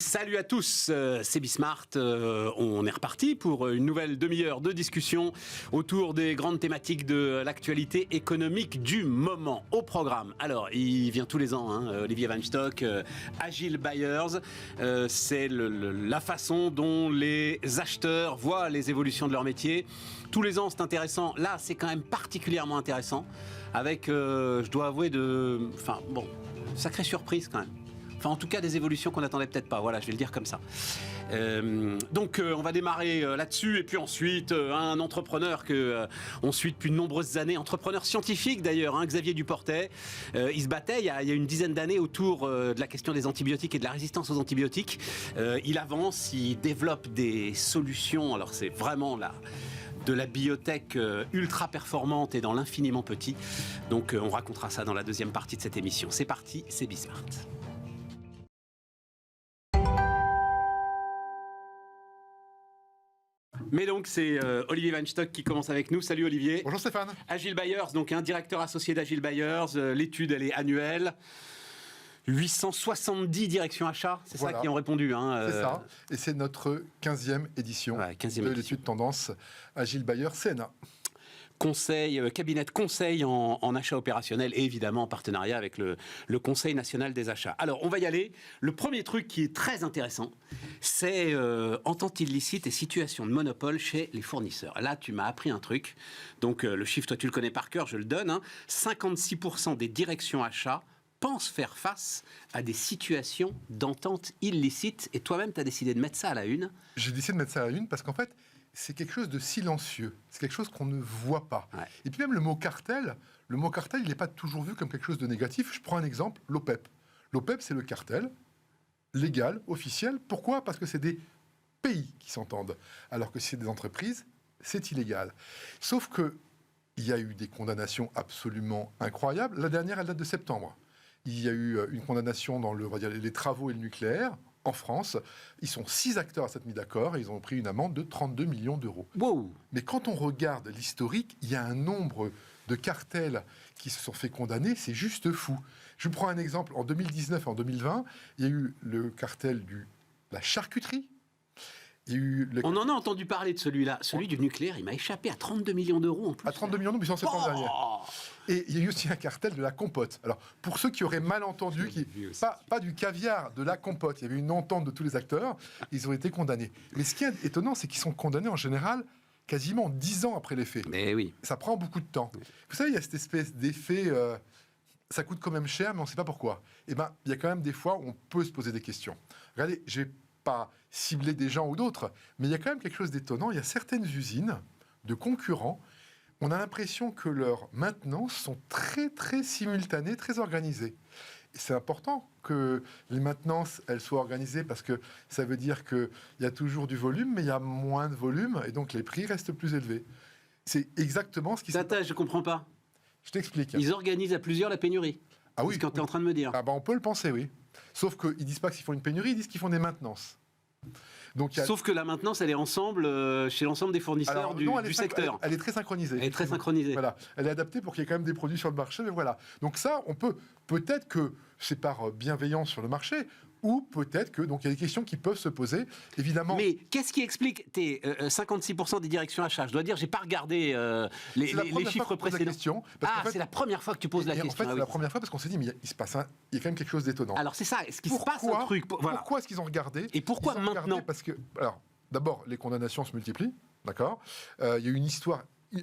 Salut à tous, c'est Bismart. On est reparti pour une nouvelle demi-heure de discussion autour des grandes thématiques de l'actualité économique du moment. Au programme, alors il vient tous les ans, Olivier Weinstock, Agile Buyers, c'est la façon dont les acheteurs voient les évolutions de leur métier. Tous les ans, c'est intéressant. Là, c'est quand même particulièrement intéressant, avec, je dois avouer, sacrée surprise quand même. Enfin, en tout cas, des évolutions qu'on n'attendait peut-être pas. Voilà, je vais le dire comme ça. Donc, on va démarrer là-dessus. Et puis ensuite, un entrepreneur qu'on suit depuis de nombreuses années, entrepreneur scientifique d'ailleurs, Xavier Duportet. Il se battait il y a une dizaine d'années autour de la question des antibiotiques et de la résistance aux antibiotiques. Il avance, il développe des solutions. Alors, c'est vraiment de la biotech ultra performante et dans l'infiniment petit. Donc, on racontera ça dans la deuxième partie de cette émission. C'est parti, c'est Bismart. Mais donc, c'est Olivier Weinstock qui commence avec nous. Salut Olivier. Bonjour Stéphane. Agile Buyers, donc un directeur associé d'Agile Buyers. L'étude, elle est annuelle. 870 directions achats, c'est voilà. Ça qui ont répondu. C'est ça. Et c'est notre 15e édition de l'étude tendance Agile Buyers CNA. Cabinet de conseil en achat opérationnel et évidemment en partenariat avec le Conseil national des achats. Alors, on va y aller. Le premier truc qui est très intéressant, c'est entente illicite et situation de monopole chez les fournisseurs. Là, tu m'as appris un truc. Donc, le chiffre, toi, tu le connais par cœur, je le donne. 56% des directions achats pensent faire face à des situations d'entente illicite. Et toi-même, tu as décidé de mettre ça à la une. J'ai décidé de mettre ça à la une parce qu'en fait, c'est quelque chose de silencieux. C'est quelque chose qu'on ne voit pas. Ouais. Et puis même le mot cartel, il n'est pas toujours vu comme quelque chose de négatif. Je prends un exemple, l'OPEP. L'OPEP, c'est le cartel légal, officiel. Pourquoi ? Parce que c'est des pays qui s'entendent. Alors que si c'est des entreprises, c'est illégal. Sauf qu'il y a eu des condamnations absolument incroyables. La dernière, elle date de septembre. Il y a eu une condamnation dans les travaux et le nucléaire. En France, ils sont 6 acteurs à s'être mis d'accord et ils ont pris une amende de 32 millions d'euros. Wow. Mais quand on regarde l'historique, il y a un nombre de cartels qui se sont fait condamner, c'est juste fou. Je prends un exemple, en 2019 et en 2020, il y a eu le cartel de la charcuterie. On en a entendu parler de celui-là. Celui du nucléaire, il m'a échappé à 32 millions d'euros en plus. À 32 millions d'euros, mais c'est en septembre dernier. Et il y a eu aussi un cartel de la compote. Alors, pour ceux qui auraient mal entendu, pas du caviar, de la compote, il y avait une entente de tous les acteurs, ils ont été condamnés. Mais ce qui est étonnant, c'est qu'ils sont condamnés en général quasiment 10 ans après les faits. Mais oui. Ça prend beaucoup de temps. Oui. Vous savez, il y a cette espèce d'effet... ça coûte quand même cher, mais on ne sait pas pourquoi. Eh bien, il y a quand même des fois où on peut se poser des questions. Regardez, je vais pas cibler des gens ou d'autres, mais il y a quand même quelque chose d'étonnant. Il y a certaines usines de concurrents, on a l'impression que leurs maintenances sont très, très simultanées, très organisées. Et c'est important que les maintenances, elles soient organisées parce que ça veut dire qu'il y a toujours du volume, mais il y a moins de volume, et donc les prix restent plus élevés. C'est exactement ce qui s'est passé. Je ne comprends pas. Je t'explique. Ils organisent à plusieurs la pénurie. Ah oui. C'est ce que tu es en train de me dire. Ah ben on peut le penser, oui. Sauf qu'ils ne disent pas qu'ils font une pénurie, ils disent qu'ils font des maintenances. Donc, sauf que la maintenance, elle est ensemble chez l'ensemble des fournisseurs du secteur. Elle est très synchronisée. Elle est très synchronisée. Voilà. Elle est adaptée pour qu'il y ait quand même des produits sur le marché. Mais voilà. Donc ça, on peut-être que c'est par bienveillance sur le marché, ou peut-être que donc il y a des questions qui peuvent se poser, évidemment. Mais qu'est-ce qui explique tes 56% des directions achats ? Je dois dire, j'ai pas regardé les chiffres précédents. C'est la première fois que tu poses la question. En fait, c'est la première fois parce qu'on s'est dit, mais il y a quand même quelque chose d'étonnant. Alors c'est ça. Est-ce qu'il se passe un truc ? Pourquoi est-ce qu'ils ont regardé ? Et pourquoi maintenant ? Parce que, alors, d'abord, les condamnations se multiplient, d'accord ? Il y a eu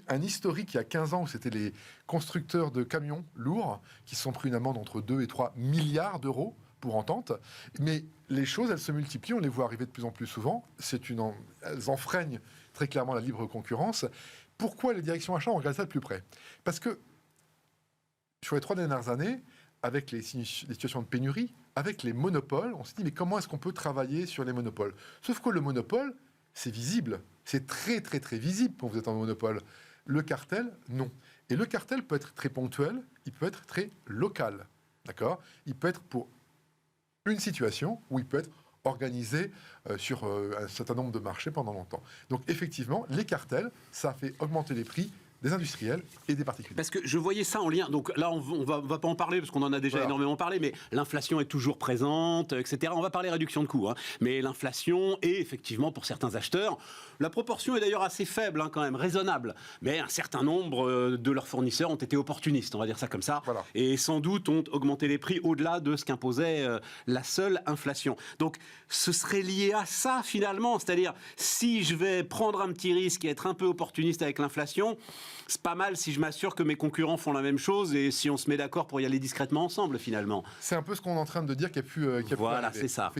un historique il y a 15 ans où c'était les constructeurs de camions lourds qui se sont pris une amende entre 2 et 3 milliards d'euros pour entente. Mais les choses, elles se multiplient, on les voit arriver de plus en plus souvent. Elles enfreignent très clairement la libre concurrence. Pourquoi les directions achats ont regardé ça de plus près ? Parce que sur les 3 dernières années, avec les situations de pénurie, avec les monopoles, on s'est dit, mais comment est-ce qu'on peut travailler sur les monopoles ? Sauf que le monopole, c'est visible. C'est très, très, très visible quand vous êtes en monopole. Le cartel, non. Et le cartel peut être très ponctuel, il peut être très local. D'accord ? Il peut être pour une situation où il peut être organisé sur un certain nombre de marchés pendant longtemps. Donc, effectivement, les cartels, ça fait augmenter les prix des industriels et des particuliers. Parce que je voyais ça en lien, donc là on va pas en parler parce qu'on en a déjà énormément parlé, mais l'inflation est toujours présente, etc. On va parler réduction de coûts, hein. Mais l'inflation est effectivement pour certains acheteurs, la proportion est d'ailleurs assez faible, hein, quand même, raisonnable, mais un certain nombre de leurs fournisseurs ont été opportunistes, on va dire ça comme ça, et sans doute ont augmenté les prix au-delà de ce qu'imposait la seule inflation. Donc ce serait lié à ça finalement, c'est-à-dire si je vais prendre un petit risque et être un peu opportuniste avec l'inflation, c'est pas mal si je m'assure que mes concurrents font la même chose et si on se met d'accord pour y aller discrètement ensemble finalement. C'est un peu ce qu'on est en train de dire qui a pu voilà, arriver. c'est ça.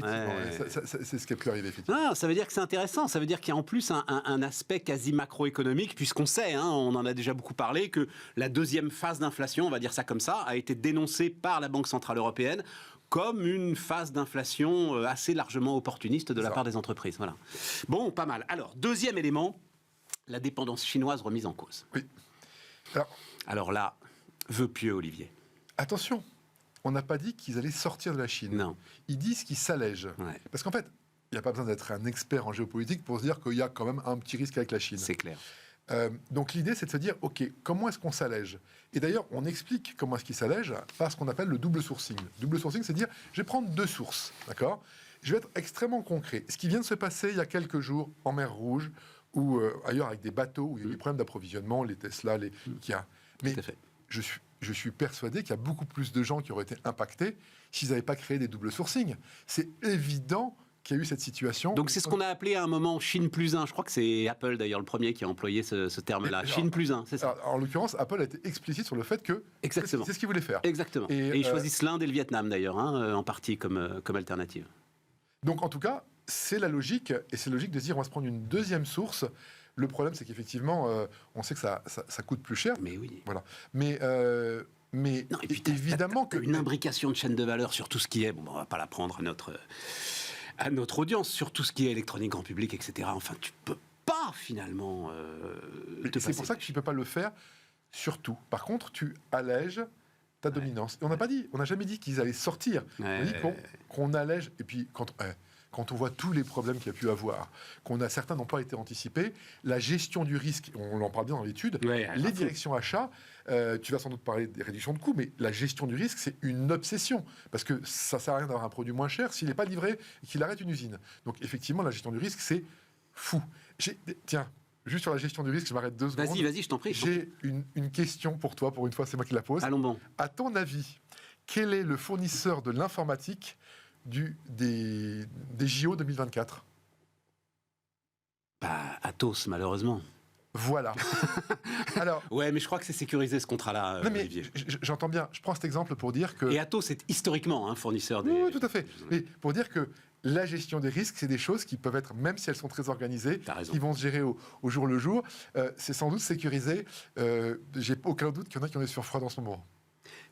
C'est ce qui a pu arriver effectivement. Ah, ça veut dire que c'est intéressant, ça veut dire qu'il y a en plus un aspect quasi macroéconomique, puisqu'on sait, hein, on en a déjà beaucoup parlé, que la deuxième phase d'inflation, on va dire ça comme ça, a été dénoncée par la Banque Centrale Européenne comme une phase d'inflation assez largement opportuniste de la part des entreprises. Voilà. Bon, pas mal. Alors, deuxième élément, la dépendance chinoise remise en cause. Oui. Alors là, vœu pieux, Olivier. Attention, on n'a pas dit qu'ils allaient sortir de la Chine. Non. Ils disent qu'ils s'allègent. Ouais. Parce qu'en fait, il n'y a pas besoin d'être un expert en géopolitique pour se dire qu'il y a quand même un petit risque avec la Chine. C'est clair. Donc l'idée, c'est de se dire, OK, comment est-ce qu'on s'allège? Et d'ailleurs, on explique comment est-ce qu'ils s'allègent par ce qu'on appelle le double sourcing. Double sourcing, c'est dire, je vais prendre deux sources, d'accord? Je vais être extrêmement concret. Ce qui vient de se passer il y a quelques jours en mer Rouge, ou ailleurs avec des bateaux, où il y a des problèmes d'approvisionnement, les Tesla, Mais je suis persuadé qu'il y a beaucoup plus de gens qui auraient été impactés s'ils n'avaient pas créé des doubles sourcing. C'est évident qu'il y a eu cette situation. Donc c'est ce qu'on a appelé à un moment Chine plus 1. Je crois que c'est Apple d'ailleurs le premier qui a employé ce terme-là. Chine plus 1, c'est ça. Alors, en l'occurrence, Apple a été explicite sur le fait que c'est ce qu'il voulait faire. Exactement. Et ils choisissent l'Inde et le Vietnam d'ailleurs, hein, en partie comme alternative. Donc en tout cas, c'est la logique, et c'est logique de se dire on va se prendre une deuxième source. Le problème, c'est qu'effectivement, on sait que ça coûte plus cher. Mais oui. Voilà. Mais non, et puis évidemment que une imbrication de chaîne de valeur sur tout ce qui est, bon, on va pas la prendre à notre audience, sur tout ce qui est électronique grand public, etc. Enfin, tu peux pas finalement c'est pour ça que tu ne peux pas le faire sur tout. Par contre, tu allèges ta dominance. Et on n'a jamais dit qu'ils allaient sortir. On a dit qu'on allège. Et puis quand on voit tous les problèmes qu'il y a pu avoir, certains n'ont pas été anticipés, la gestion du risque, on en parle bien dans l'étude, les directions achats, tu vas sans doute parler des réductions de coûts, mais la gestion du risque, c'est une obsession, parce que ça ne sert à rien d'avoir un produit moins cher s'il n'est pas livré et qu'il arrête une usine. Donc effectivement, la gestion du risque, c'est fou. Tiens, juste sur la gestion du risque, je m'arrête 2 secondes. Vas-y, je t'en prie. J'ai une question pour toi, pour une fois, c'est moi qui la pose. Allons bon. À ton avis, quel est le fournisseur de l'informatique des JO 2024? Atos, malheureusement. Voilà. Alors, ouais, mais je crois que c'est sécurisé ce contrat-là, Olivier. J'entends bien. Je prends cet exemple pour dire que... Et Atos est historiquement un fournisseur des... Oui, tout à fait. Mais pour dire que la gestion des risques, c'est des choses qui peuvent être, même si elles sont très organisées, qui vont se gérer au jour le jour. C'est sans doute sécurisé. J'ai aucun doute qu'il y en a qui en est sur froid en ce moment.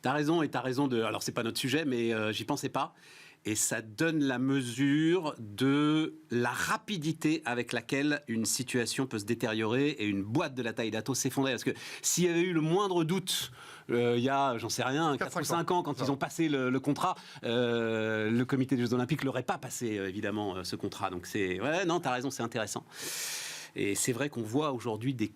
T'as raison, et t'as raison de... Alors, c'est pas notre sujet, mais j'y pensais pas. Et ça donne la mesure de la rapidité avec laquelle une situation peut se détériorer et une boîte de la taille d'Atos s'effondrer. Parce que s'il y avait eu le moindre doute, il y a, j'en sais rien, 4 ou 5 ans, quand ils ont passé le contrat, le comité des Jeux Olympiques ne l'aurait pas passé, évidemment, ce contrat. Donc c'est... Ouais, non, t'as raison, c'est intéressant. Et c'est vrai qu'on voit aujourd'hui des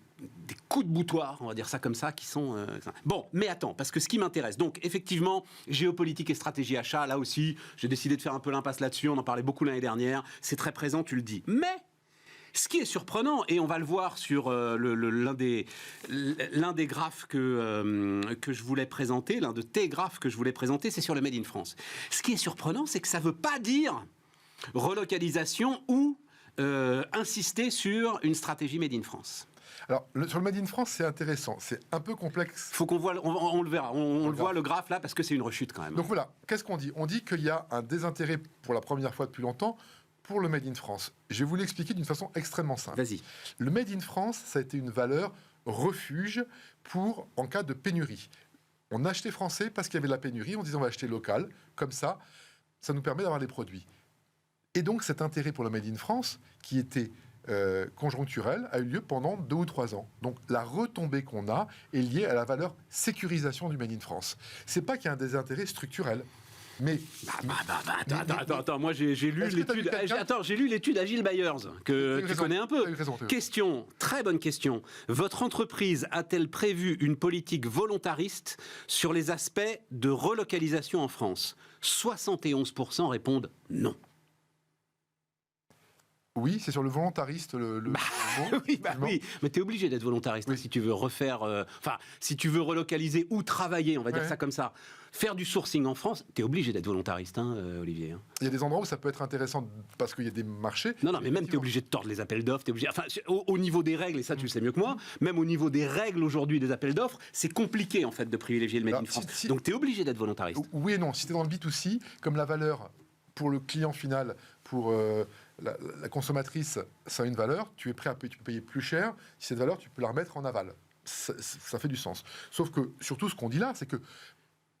coups de boutoir, on va dire ça comme ça, qui sont... Bon, mais attends, parce que ce qui m'intéresse, donc effectivement, géopolitique et stratégie achat, là aussi, j'ai décidé de faire un peu l'impasse là-dessus, on en parlait beaucoup l'année dernière, c'est très présent, tu le dis. Mais ce qui est surprenant, et on va le voir sur l'un des graphes que je voulais présenter, l'un de tes graphes que je voulais présenter, c'est sur le Made in France. Ce qui est surprenant, c'est que ça ne veut pas dire relocalisation ou insister sur une stratégie Made in France. Alors, sur le Made in France, c'est intéressant. C'est un peu complexe. Faut qu'on voit, on le verra. On le voit, le graphe, là, parce que c'est une rechute, quand même. Donc voilà, qu'est-ce qu'on dit? On dit qu'il y a un désintérêt, pour la première fois depuis longtemps, pour le Made in France. Je vais vous l'expliquer d'une façon extrêmement simple. Vas-y. Le Made in France, ça a été une valeur refuge en cas de pénurie. On achetait français parce qu'il y avait de la pénurie. On disait on va acheter local. Comme ça nous permet d'avoir les produits. Et donc cet intérêt pour le Made in France, qui était conjoncturel, a eu lieu pendant 2 ou 3 ans. Donc la retombée qu'on a est liée à la valeur sécurisation du Made in France. C'est pas qu'il y a un désintérêt structurel. Mais Attends, moi j'ai lu Est-ce que t'as vu l'étude. quelqu'un Attends, j'ai lu l'étude Agile Buyers que tu connais un peu. T'as eu raison. Question, très bonne question. Votre entreprise a-t-elle prévu une politique volontariste sur les aspects de relocalisation en France ? 71% répondent non. Oui, c'est sur le volontariste Oui, mais tu es obligé d'être volontariste si tu veux refaire, si tu veux relocaliser ou travailler, on va dire ça comme ça. Faire du sourcing en France, tu es obligé d'être volontariste, Olivier. Il y a des endroits où ça peut être intéressant parce qu'il y a des marchés. Non, mais même tu es obligé de tordre les appels d'offres, au niveau des règles, et ça tu le sais mieux que moi, même au niveau des règles aujourd'hui des appels d'offres, c'est compliqué en fait de privilégier le Made in France. Donc tu es obligé d'être volontariste. Oui et non, si tu es dans le B2C, comme la valeur pour le client final, pour la consommatrice, ça a une valeur, tu es prêt à payer, tu peux payer plus cher, si cette valeur, tu peux la remettre en aval. Ça fait du sens. Sauf que, surtout, ce qu'on dit là, c'est que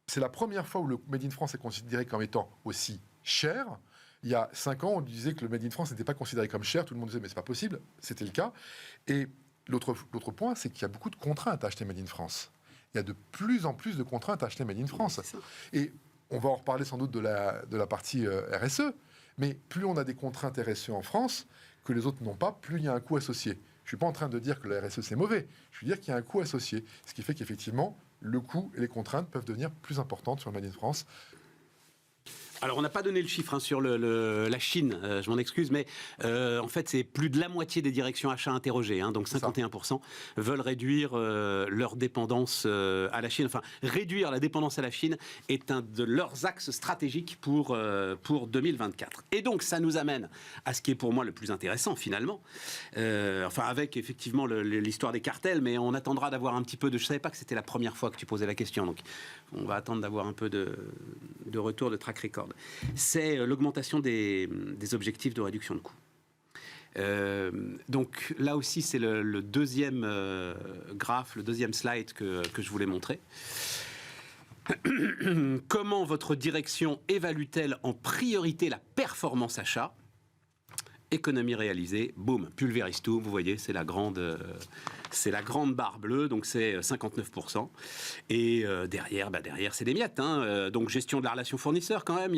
c'est la première fois où le Made in France est considéré comme étant aussi cher. Il y a 5 ans, on disait que le Made in France n'était pas considéré comme cher, tout le monde disait mais c'est pas possible, c'était le cas. Et l'autre point, c'est qu'il y a beaucoup de contraintes à acheter Made in France. Il y a de plus en plus de contraintes à acheter Made in France. Et on va en reparler sans doute de la partie RSE, mais plus on a des contraintes RSE en France que les autres n'ont pas, plus il y a un coût associé. Je ne suis pas en train de dire que la RSE c'est mauvais, je veux dire qu'il y a un coût associé, ce qui fait qu'effectivement, le coût et les contraintes peuvent devenir plus importantes sur le Made in France. Alors, on n'a pas donné le chiffre sur la Chine, je m'en excuse, mais en fait, c'est plus de la moitié des directions achats interrogées, donc 51% veulent réduire leur dépendance à la Chine. Enfin, réduire la dépendance à la Chine est un de leurs axes stratégiques pour 2024. Et donc, ça nous amène à ce qui est pour moi le plus intéressant, finalement. Avec effectivement l'histoire des cartels, mais on attendra d'avoir un petit peu de... Je ne savais pas que c'était la première fois que tu posais la question, donc on va attendre d'avoir un peu de retour de track record. C'est l'augmentation des objectifs de réduction de coûts. Donc là aussi, c'est le deuxième graphe, le deuxième slide que je voulais montrer. Comment votre direction évalue-t-elle en priorité la performance achat ? Économie réalisée, boum, pulvérise tout, vous voyez, c'est la grande barre bleue, donc c'est 59%. Et derrière, c'est des miettes. Donc gestion de la relation fournisseur quand même, il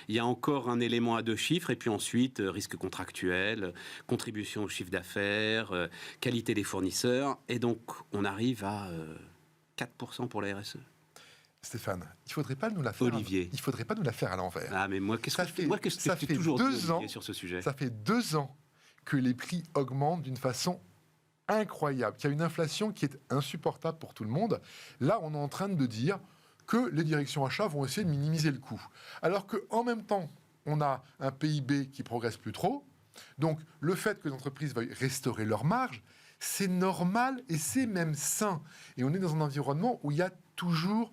y a encore un élément à 2 chiffres, et puis ensuite risque contractuel, contribution au chiffre d'affaires, qualité des fournisseurs, et donc on arrive à 4% pour la RSE. Stéphane, il faudrait pas nous la faire. Olivier, il faudrait pas nous la faire à l'envers. Ah mais moi, qu'est-ce que je fais toujours 2 ans sur ce sujet. Ça fait 2 ans que les prix augmentent d'une façon incroyable, qu'il y a une inflation qui est insupportable pour tout le monde. Là, on est en train de dire que les directions achats vont essayer de minimiser le coût, alors que en même temps, on a un PIB qui progresse plus trop. Donc, le fait que les entreprises veuillent restaurer leur marge, c'est normal et c'est même sain. Et on est dans un environnement où il y a toujours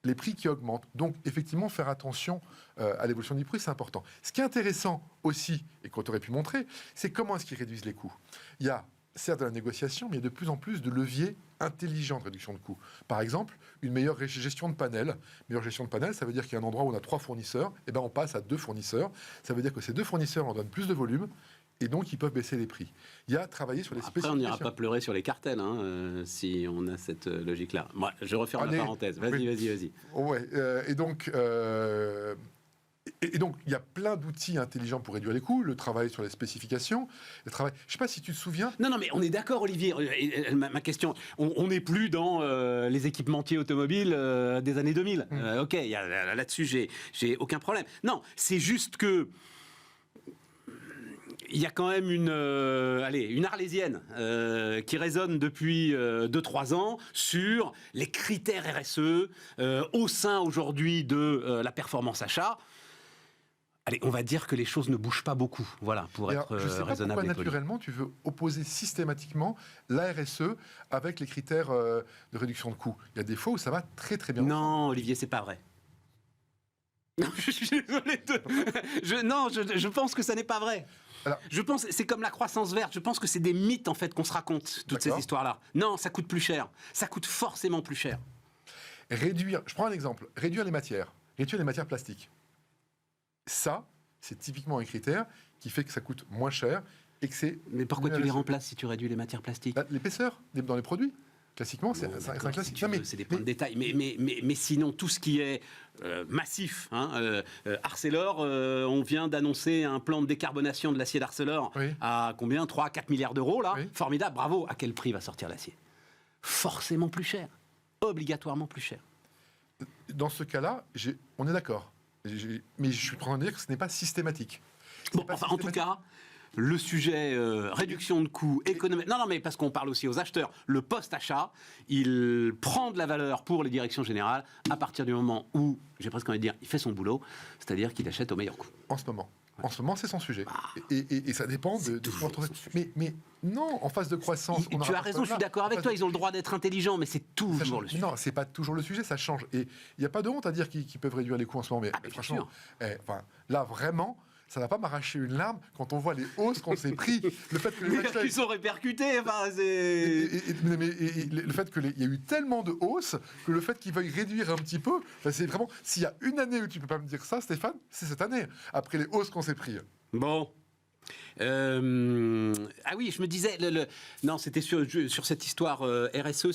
les prix qui augmentent. Donc, effectivement, faire attention à l'évolution du prix, c'est important. Ce qui est intéressant aussi, et qu'on aurait pu montrer, c'est comment est-ce qu'ils réduisent les coûts. Il y a certes de la négociation, mais il y a de plus en plus de leviers intelligents de réduction de coûts. Par exemple, une meilleure gestion de panel. Meilleure gestion de panel, ça veut dire qu'il y a un endroit où on a 3 fournisseurs, et ben on passe à 2 fournisseurs. Ça veut dire que ces 2 fournisseurs en donnent plus de volume, et donc ils peuvent baisser les prix. Il y a travaillé sur les spécifications. Après, on n'ira pas pleurer sur les cartels, si on a cette logique-là. Moi, je referme la parenthèse. Vas-y. Ouais, et donc, il y a plein d'outils intelligents pour réduire les coûts. Le travail sur les spécifications, le travail. Je ne sais pas si tu te souviens. Non, mais on est d'accord, Olivier. Ma question, on n'est plus dans les équipementiers automobiles des années 2000. Ok, là-dessus, j'ai aucun problème. Non, c'est juste que il y a quand même une Arlésienne qui résonne depuis 2-3 ans sur les critères RSE au sein aujourd'hui de la performance achat. Allez, on va dire que les choses ne bougent pas beaucoup, voilà, pour être raisonnable. Je ne sais pas pourquoi naturellement tu veux opposer systématiquement la RSE avec les critères de réduction de coûts. Il y a des fois où ça va très très bien. Non, Olivier, c'est pas vrai. Non, je suis désolé. Je pense que ça n'est pas vrai. Alors, je pense, c'est comme la croissance verte. Je pense que c'est des mythes en fait qu'on se raconte toutes ces histoires-là. Non, ça coûte plus cher. Ça coûte forcément plus cher. Réduire. Je prends un exemple. Réduire les matières plastiques. Ça, c'est typiquement un critère qui fait que ça coûte moins cher et que c'est. Mais pourquoi tu les remplaces si tu réduis les matières plastiques ? L'épaisseur dans les produits. Classiquement, c'est un classique. C'est des points de détail. Mais sinon, tout ce qui est massif, Arcelor, on vient d'annoncer un plan de décarbonation de l'acier d'Arcelor à combien 3-4 milliards d'euros, là. Formidable, bravo. À quel prix va sortir l'acier? Forcément plus cher. Obligatoirement plus cher. Dans ce cas-là, on est d'accord. Mais je suis en train de dire que ce n'est pas systématique. Bon, enfin, en tout cas, le sujet réduction de coûts, économie... Non, mais parce qu'on parle aussi aux acheteurs. Le post-achat, il prend de la valeur pour les directions générales à partir du moment où, j'ai presque envie de dire, il fait son boulot, c'est-à-dire qu'il achète au meilleur coût. En ce moment, c'est son sujet. Et ça dépend de mais non, en phase de croissance... Tu as raison, je suis d'accord avec toi, ils ont le droit d'être intelligents, mais c'est toujours le sujet. Non, c'est pas toujours le sujet, ça change. Et il n'y a pas de honte à dire qu'ils peuvent réduire les coûts en ce moment. Mais franchement, là, vraiment... Ça ne va pas m'arracher une larme quand on voit les hausses qu'on s'est pris. Le fait que les acheteurs... Ils sont répercutés. Le fait qu'il y a eu tellement de hausses que le fait qu'ils veuillent réduire un petit peu, c'est vraiment... S'il y a une année où tu ne peux pas me dire ça, Stéphane, c'est cette année, après les hausses qu'on s'est pris. Bon. Ah oui, je me disais, non, c'était sur cette histoire RSE.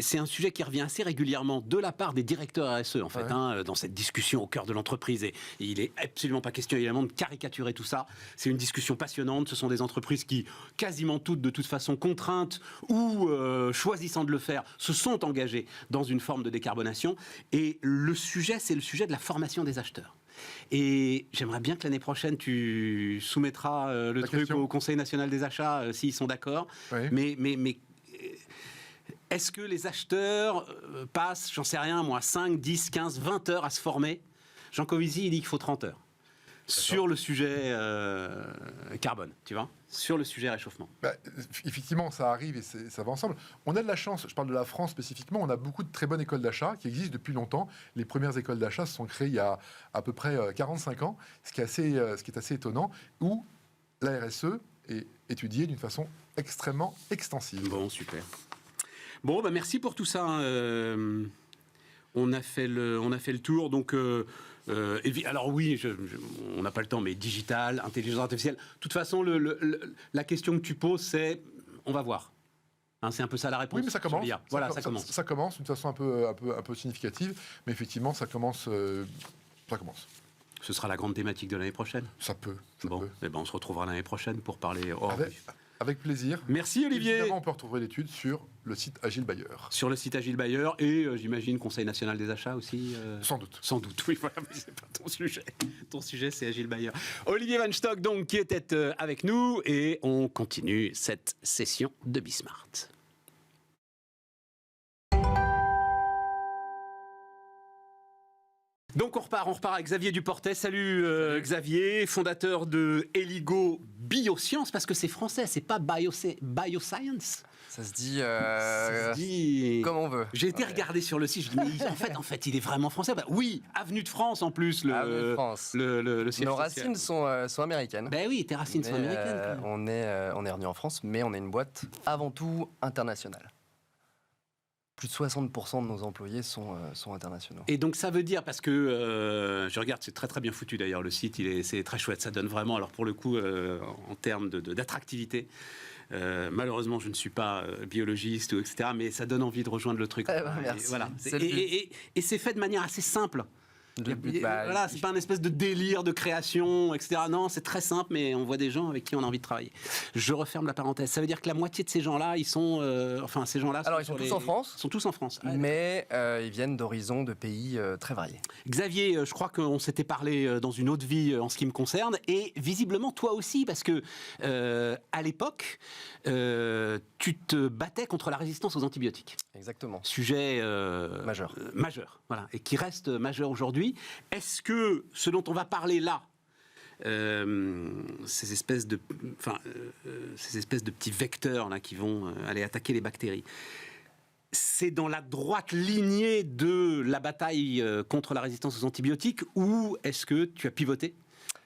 C'est un sujet qui revient assez régulièrement de la part des directeurs RSE, en fait, dans cette discussion au cœur de l'entreprise. Et il n'est absolument pas question, évidemment, de caricaturer tout ça. C'est une discussion passionnante. Ce sont des entreprises qui, quasiment toutes, de toute façon, contraintes ou choisissant de le faire, se sont engagées dans une forme de décarbonation. Et le sujet, c'est le sujet de la formation des acheteurs. Et j'aimerais bien que l'année prochaine, tu soumettras le truc au Conseil national des achats, s'ils sont d'accord. Oui. Mais est-ce que les acheteurs passent, j'en sais rien, moi, 5, 10, 15, 20 heures à se former? Jean Covici, il dit qu'il faut 30 heures. Sur le sujet carbone, tu vois, sur le sujet réchauffement. Effectivement, ça arrive et ça va ensemble. On a de la chance, je parle de la France spécifiquement, on a beaucoup de très bonnes écoles d'achat qui existent depuis longtemps. Les premières écoles d'achat se sont créées il y a à peu près 45 ans, ce qui est assez étonnant, où la RSE est étudiée d'une façon extrêmement extensive. Bon, super. Bon, merci pour tout ça. On a fait le tour, donc... alors oui, on n'a pas le temps, mais digital, intelligence artificielle. De toute façon, la question que tu poses, c'est, on va voir. C'est un peu ça la réponse. Oui, mais ça commence. Voilà, ça commence. Ça commence d'une façon un peu significative, mais effectivement, ça commence. Ce sera la grande thématique de l'année prochaine. Ça peut. On se retrouvera l'année prochaine pour parler. Avec plaisir. Merci Olivier. Évidemment, on peut retrouver l'étude sur le site Agile Buyer. Sur le site Agile Buyer et j'imagine Conseil national des achats aussi. Sans doute. Sans doute, oui, voilà, mais c'est pas ton sujet. Ton sujet, c'est Agile Buyer. Olivier Van Stock, donc, qui était avec nous et on continue cette session de Bismart. Donc on repart avec Xavier Duportet. Salut Xavier, fondateur de Eligo Biosciences, parce que c'est français, c'est pas Bioscience. Ça se dit comme on veut. J'ai été regarder sur le site, je me dis, mais en fait, il est vraiment français. Oui, Avenue de France en plus. Avenue de France. Le Nos racines sont américaines. Ben oui, tes racines sont américaines. On est revenu en France, mais on est une boîte avant tout internationale. Plus de 60% de nos employés sont internationaux. Et donc ça veut dire, parce que je regarde, c'est très très bien foutu d'ailleurs, le site, c'est très chouette, ça donne vraiment, alors pour le coup, en termes d'attractivité, malheureusement je ne suis pas biologiste, etc., mais ça donne envie de rejoindre le truc. Merci. Et, voilà. Et c'est fait de manière assez simple. Voilà, c'est pas un espèce de délire de création, etc. Non, c'est très simple, mais on voit des gens avec qui on a envie de travailler. Je referme la parenthèse. Ça veut dire que la moitié de ces gens-là, ils sont, ces gens-là. Alors, ils sont tous en France. Ils sont tous en France. Mais ils viennent d'horizons de pays très variés. Xavier, je crois qu'on s'était parlé dans une autre vie en ce qui me concerne, et visiblement toi aussi, parce que à l'époque, tu te battais contre la résistance aux antibiotiques. Exactement. Sujet majeur, voilà, et qui reste majeur aujourd'hui. Est-ce que ce dont on va parler là, ces espèces de petits vecteurs là qui vont aller attaquer les bactéries, c'est dans la droite lignée de la bataille contre la résistance aux antibiotiques, ou est-ce que tu as pivoté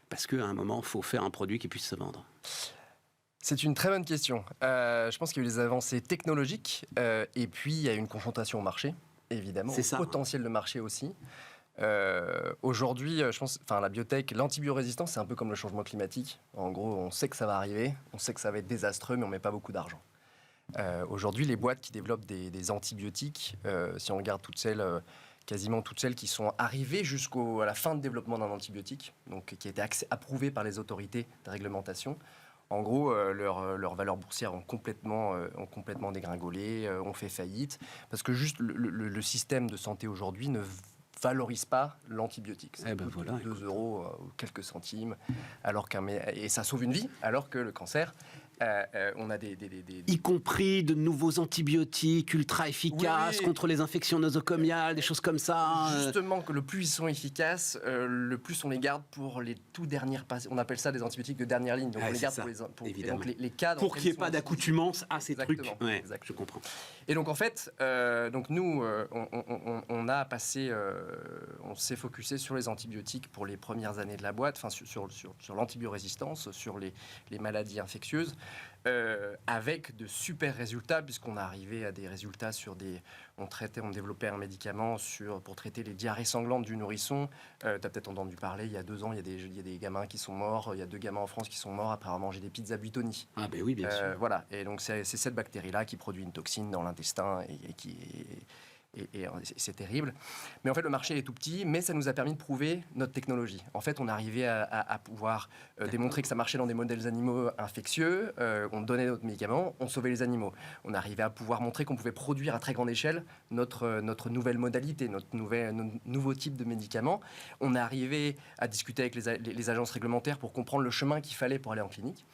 parce qu'à un moment, il faut faire un produit qui puisse se vendre? C'est une très bonne question. Je pense qu'il y a eu des avancées technologiques et puis il y a eu une confrontation au marché, évidemment, au potentiel de marché aussi. Aujourd'hui, je pense, la biotech, l'antibiorésistance, c'est un peu comme le changement climatique. En gros, on sait que ça va arriver, on sait que ça va être désastreux, mais on met pas beaucoup d'argent. Aujourd'hui, les boîtes qui développent des antibiotiques, si on regarde quasiment toutes celles qui sont arrivées jusqu'à la fin de développement d'un antibiotique, donc qui a été approuvé par les autorités de réglementation, en gros, leurs valeurs boursières ont complètement dégringolé, ont fait faillite, parce que juste le système de santé aujourd'hui ne valorise pas l'antibiotique. Ça coûte 2 € ou quelques centimes, et ça sauve une vie, alors que le cancer... on a y compris de nouveaux antibiotiques ultra efficaces contre les infections nosocomiales, des choses comme ça. Justement, que le plus ils sont efficaces, le plus on les garde pour les tout dernières patients. On appelle ça des antibiotiques de dernière ligne. Donc on les garde pour les cas pour qu'il n'y ait pas d'accoutumance à ces trucs. Ouais, je comprends. Et donc en fait, nous, on a passé, on s'est focusé sur les antibiotiques pour les premières années de la boîte, enfin sur l'antibiorésistance, sur les maladies infectieuses. Avec de super résultats, puisqu'on est arrivé à des résultats on développait un médicament pour traiter les diarrhées sanglantes du nourrisson. Tu as peut-être entendu parler, il y a 2 ans, il y a des gamins qui sont morts, il y a 2 gamins en France qui sont morts après avoir mangé des pizzas Buitoni. Ah ben oui, bien sûr. Voilà, et donc c'est cette bactérie-là qui produit une toxine dans l'intestin et c'est terrible. Mais en fait, le marché est tout petit, mais ça nous a permis de prouver notre technologie. En fait, on est arrivé à pouvoir démontrer que ça marchait dans des modèles animaux infectieux. On donnait notre médicament, on sauvait les animaux. On est arrivé à pouvoir montrer qu'on pouvait produire à très grande échelle notre nouvelle modalité, notre nouveau type de médicament. On est arrivé à discuter avec les agences réglementaires pour comprendre le chemin qu'il fallait pour aller en clinique.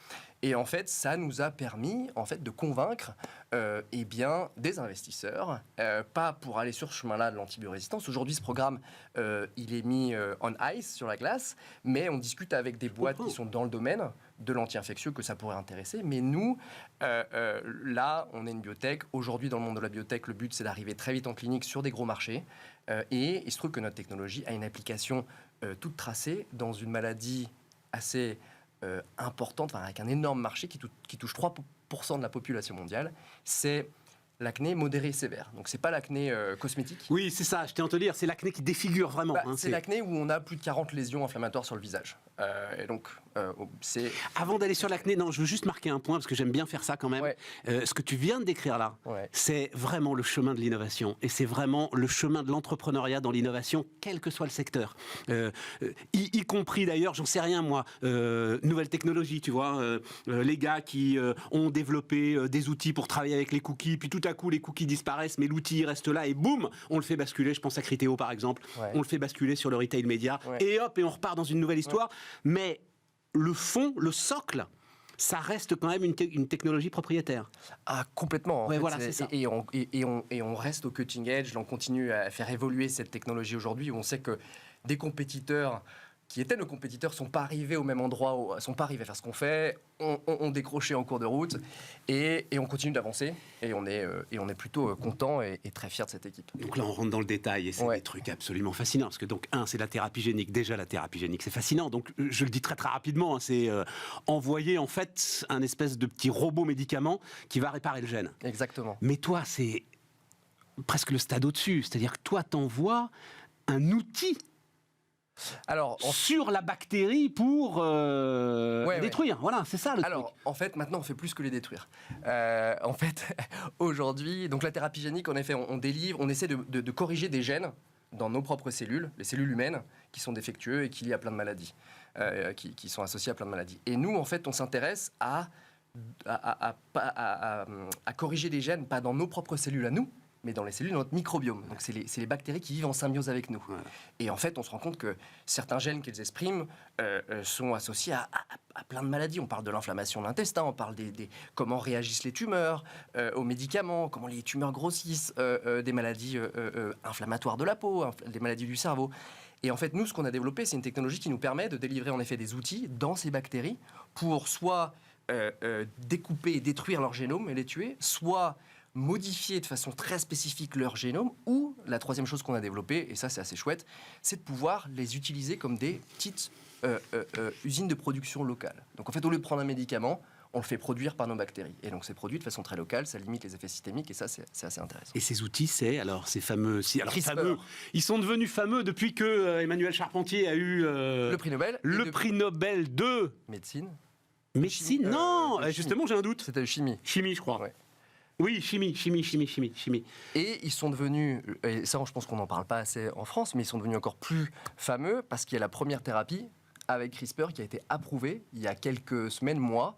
Et en fait, ça nous a permis de convaincre des investisseurs, pas pour aller sur ce chemin-là de l'antibiorésistance. Aujourd'hui, ce programme, il est mis on ice, sur la glace, mais on discute avec des boîtes qui sont dans le domaine de l'anti-infectieux que ça pourrait intéresser. Mais nous, là, on est une biotech. Aujourd'hui, dans le monde de la biotech, le but, c'est d'arriver très vite en clinique sur des gros marchés. Et il se trouve que notre technologie a une application toute tracée dans une maladie assez... importante, avec un énorme marché qui touche 3% de la population mondiale, c'est l'acné modéré sévère. Donc c'est pas l'acné cosmétique. Oui, c'est ça, je tiens à te dire, c'est l'acné qui défigure vraiment. C'est l'acné où on a plus de 40 lésions inflammatoires sur le visage. Et donc, c'est... Avant d'aller sur l'acné, je veux juste marquer un point, parce que j'aime bien faire ça quand même. Ouais. Ce que tu viens de décrire là, c'est vraiment le chemin de l'innovation. Et c'est vraiment le chemin de l'entrepreneuriat dans l'innovation, quel que soit le secteur. Y compris d'ailleurs, j'en sais rien moi, nouvelles technologies, tu vois. Les gars qui ont développé des outils pour travailler avec les cookies, puis tout à coup les cookies disparaissent, mais l'outil reste là, et boum, on le fait basculer. Je pense à Criteo par exemple. On le fait basculer sur le retail média. Et hop, et on repart dans une nouvelle histoire. Mais le fond, le socle, ça reste quand même une technologie propriétaire. Ah, complètement. Voilà, c'est ça. Et on reste au cutting edge, on continue à faire évoluer cette technologie aujourd'hui, où on sait que des compétiteurs qui étaient nos compétiteurs sont pas arrivés au même endroit, sont pas arrivés à faire ce qu'on fait, ont décroché en cours de route, et on continue d'avancer, et on est plutôt content et très fiers de cette équipe. Donc là, on rentre dans le détail, et c'est des trucs absolument fascinants, parce que donc, c'est la thérapie génique. Déjà, la thérapie génique, c'est fascinant. Donc, je le dis très très rapidement, c'est envoyer en fait un espèce de petit robot médicament qui va réparer le gène. Exactement. Mais toi, c'est presque le stade au-dessus, c'est-à-dire que toi, t'envoies un outil sur la bactérie pour détruire. Voilà, c'est ça le truc. En fait, maintenant, on fait plus que les détruire. En fait, aujourd'hui, donc la thérapie génique, en effet, on délivre, on essaie de corriger des gènes dans nos propres cellules, les cellules humaines, qui sont défectueux et qui lient à plein de maladies, qui sont associées à plein de maladies. Et nous, en fait, on s'intéresse à corriger des gènes, pas dans nos propres cellules à nous, mais dans les cellules de notre microbiome. Donc c'est les bactéries qui vivent en symbiose avec nous. Ouais. Et en fait, on se rend compte que certains gènes qu'elles expriment sont associés à plein de maladies. On parle de l'inflammation de l'intestin, on parle des comment réagissent les tumeurs, aux médicaments, comment les tumeurs grossissent, des maladies inflammatoires de la peau, des maladies du cerveau. Et en fait, nous, ce qu'on a développé, c'est une technologie qui nous permet de délivrer en effet des outils dans ces bactéries pour soit découper et détruire leur génome et les tuer, soit modifier de façon très spécifique leur génome, ou la troisième chose qu'on a développée, et ça c'est assez chouette, c'est de pouvoir les utiliser comme des petites usines de production locales. Donc en fait, au lieu de prendre un médicament, on le fait produire par nos bactéries. Et donc c'est produit de façon très locale, ça limite les effets systémiques, et ça c'est assez intéressant. Et ces outils, c'est alors ces fameux... fameux, ils sont devenus fameux depuis que Emmanuel Charpentier a eu... le prix Nobel. Le prix Nobel de... Médecine. Médecine, non, justement j'ai un doute. C'était chimie. Chimie, je crois. Ouais. Oui, chimie. Et ils sont devenus, et ça je pense qu'on n'en parle pas assez en France, mais ils sont devenus encore plus fameux parce qu'il y a la première thérapie avec CRISPR qui a été approuvée il y a quelques semaines, mois,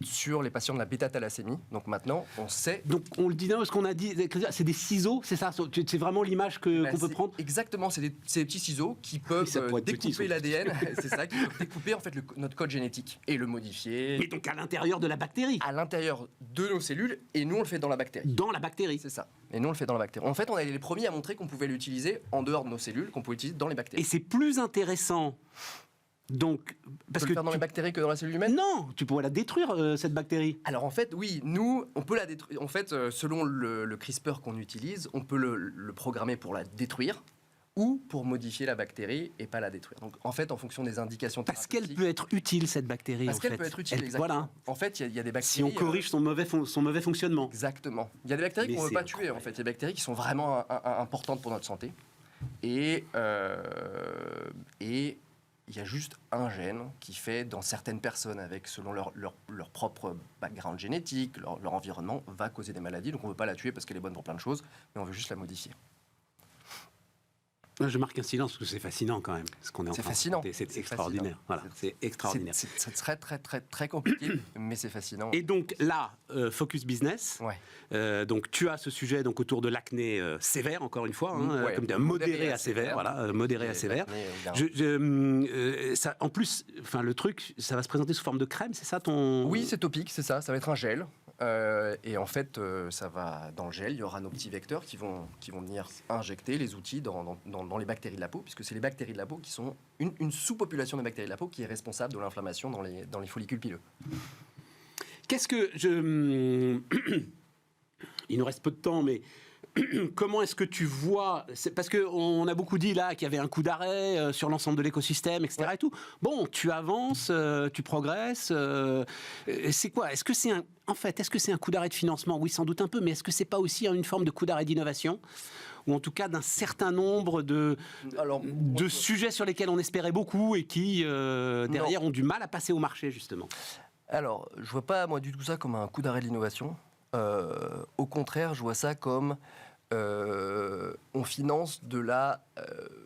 sur les patients de la bêta-thalassémie. Donc maintenant, on sait... Donc on le dit là, parce qu'on a dit, c'est des ciseaux, c'est ça? C'est vraiment l'image qu'on peut prendre? Exactement, c'est des petits ciseaux qui peuvent découper l'ADN, c'est ça, qui peuvent découper en fait notre code génétique et le modifier. Mais donc à l'intérieur de la bactérie? À l'intérieur de nos cellules, et nous on le fait dans la bactérie. Dans la bactérie? C'est ça. Et nous on le fait dans la bactérie. En fait, on est les premiers à montrer qu'on pouvait l'utiliser en dehors de nos cellules, qu'on pouvait l'utiliser dans les bactéries. Et c'est plus intéressant. Donc, parce que le faire dans les bactéries que dans la cellule humaine? Non, tu pourrais la détruire, cette bactérie. Alors en fait, oui, nous, on peut la détruire. En fait, selon le CRISPR qu'on utilise, on peut le programmer pour la détruire ou pour modifier la bactérie et pas la détruire. Donc en fait, en fonction des indications thérapeutiques. Parce qu'elle peut être utile, cette bactérie. Parce qu'elle peut être utile, exactement. Voilà. En fait, il y a des bactéries... Si on corrige son mauvais fonctionnement. Exactement. Il y a des bactéries qu'on ne veut pas tuer, en fait. Il y a des bactéries qui sont vraiment importantes pour notre santé. Et il y a juste un gène qui fait, dans certaines personnes, avec selon leur propre background génétique, leur environnement, va causer des maladies. Donc on ne veut pas la tuer parce qu'elle est bonne pour plein de choses, mais on veut juste la modifier. Je marque un silence parce que c'est fascinant quand même. C'est fascinant. C'est extraordinaire. Voilà, c'est extraordinaire. C'est très, très, très, très compliqué, mais c'est fascinant. Et donc là, Focus Business. Ouais. Donc tu as ce sujet donc autour de l'acné sévère, encore une fois, hein, comme modéré à sévère. Voilà, modéré à sévère. Ça, en plus, le truc, ça va se présenter sous forme de crème, c'est ça ton... Oui, c'est topique, c'est ça. Ça va être un gel. Et en fait, ça va dans le gel. Il y aura nos petits vecteurs qui vont venir injecter les outils dans les bactéries de la peau, puisque c'est les bactéries de la peau qui sont une sous-population des bactéries de la peau qui est responsable de l'inflammation dans les follicules pileux. Qu'est-ce que il nous reste peu de temps, mais comment est-ce que tu vois... Parce qu'on a beaucoup dit là qu'il y avait un coup d'arrêt sur l'ensemble de l'écosystème, etc. Ouais. Et tout. Bon, tu avances, tu progresses. C'est quoi? Est-ce que c'est un coup d'arrêt de financement? Oui, sans doute un peu, mais est-ce que c'est pas aussi une forme de coup d'arrêt d'innovation? Ou en tout cas d'un certain nombre de sujets sur lesquels on espérait beaucoup et qui, derrière, ont du mal à passer au marché, justement? Alors, je vois pas, moi, du tout ça comme un coup d'arrêt de l'innovation. Au contraire, je vois ça comme on finance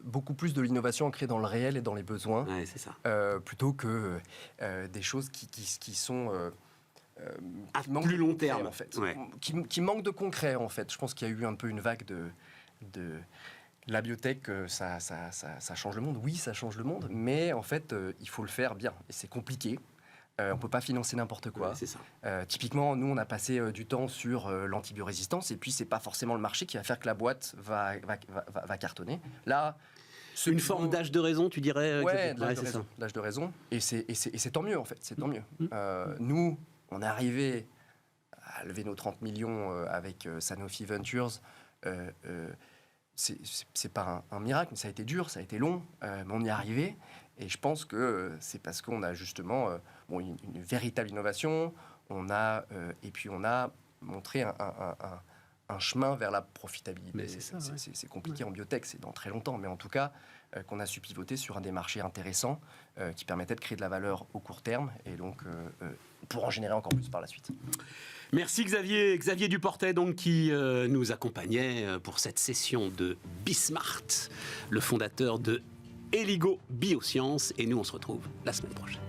beaucoup plus de l'innovation ancrée dans le réel et dans les besoins, c'est ça. plutôt que des choses qui sont à plus long terme, en fait, qui manquent de concret, en fait. Je pense qu'il y a eu un peu une vague de la biotech, ça change le monde. Oui, ça change le monde, mais en fait, il faut le faire bien, et c'est compliqué. On ne peut pas financer n'importe quoi. C'est ça. Typiquement, nous, on a passé du temps sur l'antibiorésistance, et puis c'est pas forcément le marché qui va faire que la boîte va cartonner. Là, une forme d'âge de raison, tu dirais? L'âge de raison. Et c'est tant mieux, en fait. C'est tant mieux. Nous, on est arrivé à lever nos 30 millions avec Sanofi Ventures. C'est pas un miracle, mais ça a été dur, ça a été long, mais on y est arrivé. Et je pense que c'est parce qu'on a justement une véritable innovation, et puis on a montré un chemin vers la profitabilité. C'est compliqué en biotech, c'est dans très longtemps, mais en tout cas, qu'on a su pivoter sur un des marchés intéressants qui permettait de créer de la valeur au court terme, et donc pour en générer encore plus par la suite. Merci Xavier Duportet, donc, qui nous accompagnait pour cette session de Bismart, le fondateur de Eligo Biosciences, et nous on se retrouve la semaine prochaine.